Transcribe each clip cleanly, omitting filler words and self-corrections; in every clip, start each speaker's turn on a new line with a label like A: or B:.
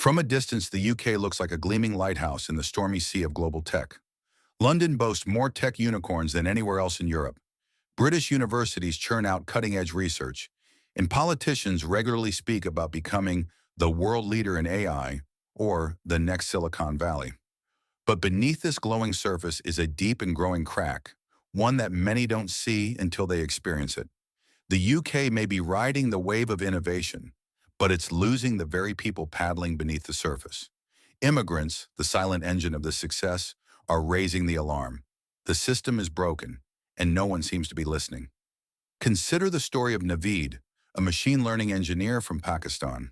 A: From a distance, the UK looks like a gleaming lighthouse in the stormy sea of global tech. London boasts more tech unicorns than anywhere else in Europe. British universities churn out cutting-edge research, and politicians regularly speak about becoming the world leader in AI or the next Silicon Valley. But beneath this glowing surface is a deep and growing crack, one that many don't see until they experience it. The UK may be riding the wave of innovation, but it's losing the very people paddling beneath the surface. Immigrants, the silent engine of this success, are raising the alarm. The system is broken, and no one seems to be listening. Consider the story of Naveed, a machine learning engineer from Pakistan.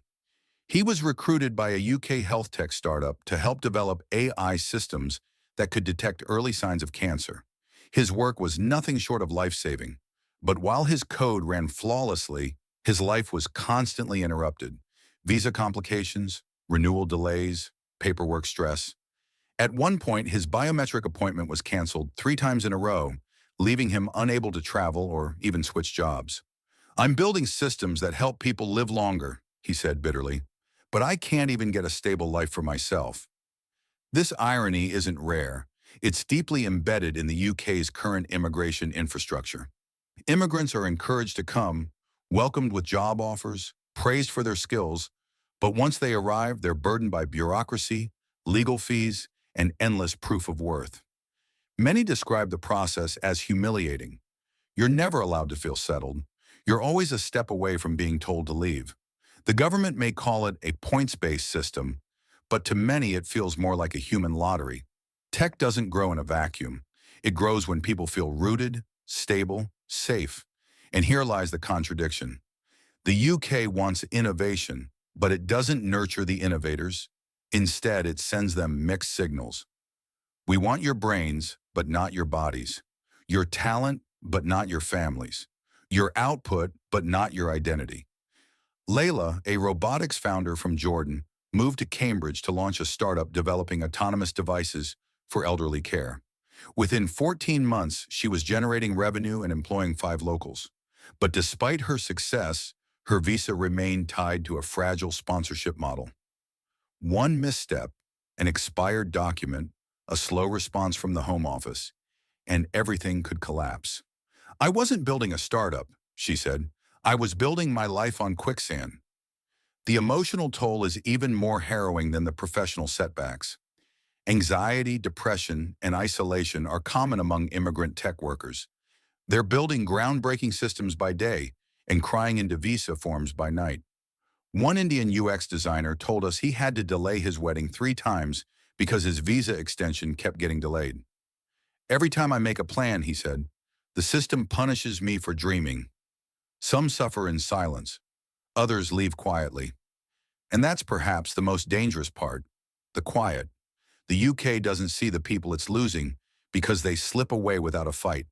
A: He was recruited by a UK health tech startup to help develop AI systems that could detect early signs of cancer. His work was nothing short of life-saving, but while his code ran flawlessly, his life was constantly interrupted. Visa complications, renewal delays, paperwork stress. At one point, his biometric appointment was canceled 3 times in a row, leaving him unable to travel or even switch jobs. "I'm building systems that help people live longer," he said bitterly, "but I can't even get a stable life for myself." This irony isn't rare. It's deeply embedded in the UK's current immigration infrastructure. Immigrants are encouraged to come, welcomed with job offers, praised for their skills, but once they arrive, they're burdened by bureaucracy, legal fees, and endless proof of worth. Many describe the process as humiliating. You're never allowed to feel settled. You're always a step away from being told to leave. The government may call it a points-based system, but to many it feels more like a human lottery. Tech doesn't grow in a vacuum. It grows when people feel rooted, stable, safe. And here lies the contradiction. The UK wants innovation, but it doesn't nurture the innovators. Instead, it sends them mixed signals. We want your brains, but not your bodies. Your talent, but not your families. Your output, but not your identity. Layla, a robotics founder from Jordan, moved to Cambridge to launch a startup developing autonomous devices for elderly care. Within 14 months, she was generating revenue and employing 5 locals. But despite her success, her visa remained tied to a fragile sponsorship model. One misstep, an expired document, a slow response from the Home Office, and everything could collapse. "I wasn't building a startup," she said. "I was building my life on quicksand." The emotional toll is even more harrowing than the professional setbacks. Anxiety, depression, and isolation are common among immigrant tech workers. They're building groundbreaking systems by day and crying into visa forms by night. One Indian UX designer told us he had to delay his wedding 3 times because his visa extension kept getting delayed. "Every time I make a plan," he said, "the system punishes me for dreaming." Some suffer in silence. Others leave quietly. And that's perhaps the most dangerous part, the quiet. The UK doesn't see the people it's losing because they slip away without a fight.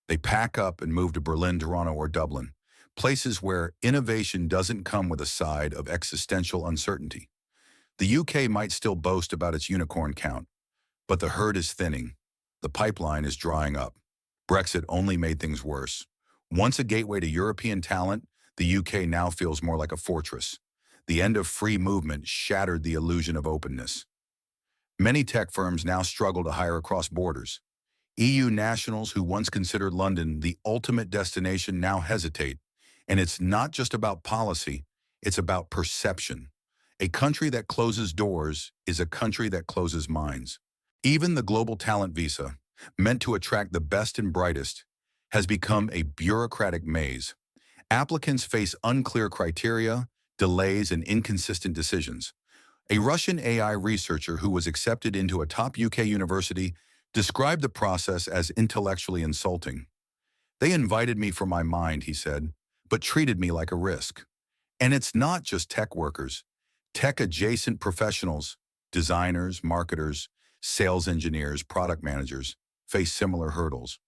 A: They pack up and move to Berlin, Toronto, or Dublin, places where innovation doesn't come with a side of existential uncertainty. The UK might still boast about its unicorn count, but the herd is thinning. The pipeline is drying up. Brexit only made things worse. Once a gateway to European talent, the UK now feels more like a fortress. The end of free movement shattered the illusion of openness. Many tech firms now struggle to hire across borders. EU nationals who once considered London the ultimate destination now hesitate. And it's not just about policy, it's about perception. A country that closes doors is a country that closes minds. Even the global talent visa, meant to attract the best and brightest, has become a bureaucratic maze. Applicants face unclear criteria, delays, and inconsistent decisions. A Russian AI researcher who was accepted into a top UK university described the process as intellectually insulting. "They invited me for my mind," he said, "but treated me like a risk." And it's not just tech workers. Tech-adjacent professionals, designers, marketers, sales engineers, product managers, face similar hurdles.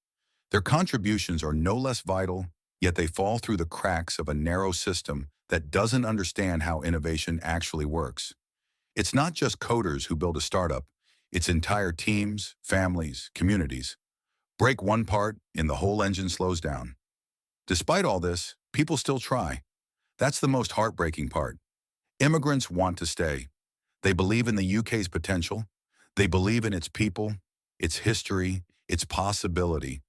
A: Their contributions are no less vital, yet they fall through the cracks of a narrow system that doesn't understand how innovation actually works. It's not just coders who build a startup, it's entire teams, families, communities. Break one part, and the whole engine slows down. Despite all this, people still try. That's the most heartbreaking part. Immigrants want to stay. They believe in the UK's potential. They believe in its people, its history, its possibility.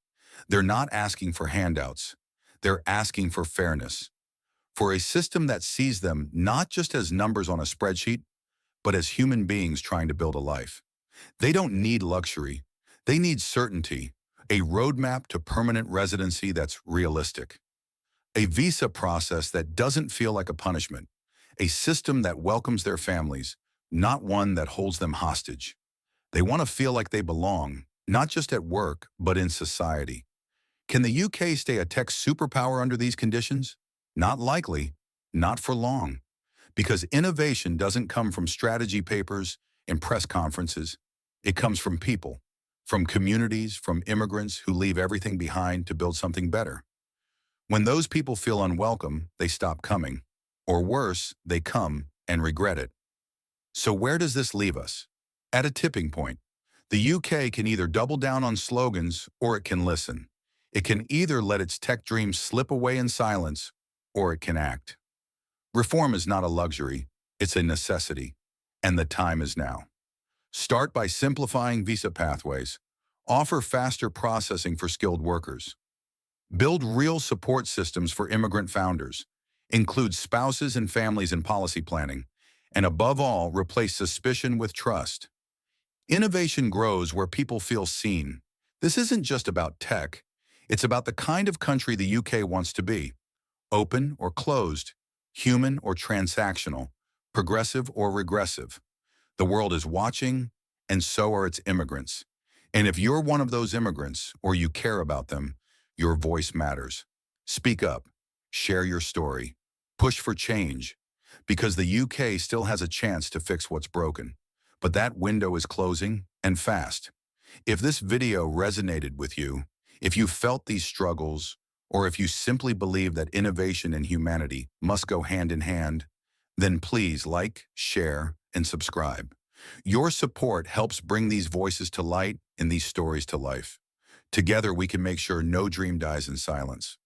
A: They're not asking for handouts. They're asking for fairness, for a system that sees them not just as numbers on a spreadsheet, but as human beings trying to build a life. They don't need luxury. They need certainty, a roadmap to permanent residency that's realistic, a visa process that doesn't feel like a punishment, a system that welcomes their families, not one that holds them hostage. They want to feel like they belong, not just at work, but in society. Can the UK stay a tech superpower under these conditions? Not likely, not for long, because innovation doesn't come from strategy papers and press conferences. It comes from people, from communities, from immigrants who leave everything behind to build something better. When those people feel unwelcome, they stop coming. Or worse, they come and regret it. So where does this leave us? At a tipping point. The UK can either double down on slogans or it can listen. It can either let its tech dreams slip away in silence or it can act. Reform is not a luxury, it's a necessity, and the time is now. Start by simplifying visa pathways. Offer faster processing for skilled workers. Build real support systems for immigrant founders. Include spouses and families in policy planning. And above all, replace suspicion with trust. Innovation grows where people feel seen. This isn't just about tech. It's about the kind of country the UK wants to be. Open or closed, human or transactional, progressive or regressive. The world is watching, and so are its immigrants. And if you're one of those immigrants, or you care about them, your voice matters. Speak up. Share your story. Push for change. Because the UK still has a chance to fix what's broken. But that window is closing, and fast. If this video resonated with you, if you felt these struggles, or if you simply believe that innovation and humanity must go hand in hand, then please like, share, and subscribe. Your support helps bring these voices to light and these stories to life. Together, we can make sure no dream dies in silence.